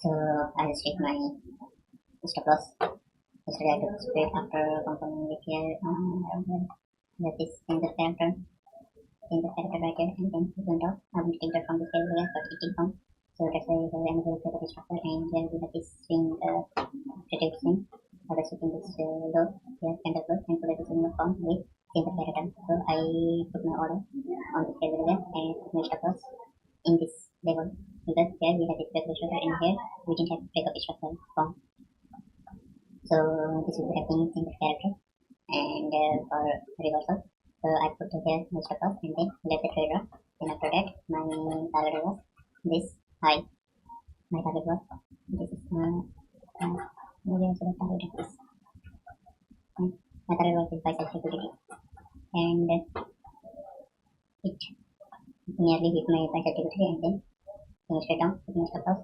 So I just take my stop loss. Yesterday I took straight after confirming with here that this change the character right here, and then it went off. I won't take that from this table again, but it did come. So that's why we have another set of structure, and here we have this swing rotative swing. I was shooting this low here, candle low, and put it in the form with change the character. So I put my order on this table again and put my stop loss in this level, because here we have this breakup structure, and here we didn't have breakup structure form. So this will be happening in the character, and for reversal. So I put here my stop loss and then let the trade run. Then after that my target was this high. My target was this is maybe also the target is this. My target was this bicep liquidity, and it nearly hit my bicep liquidity, and then came straight down with my stop loss.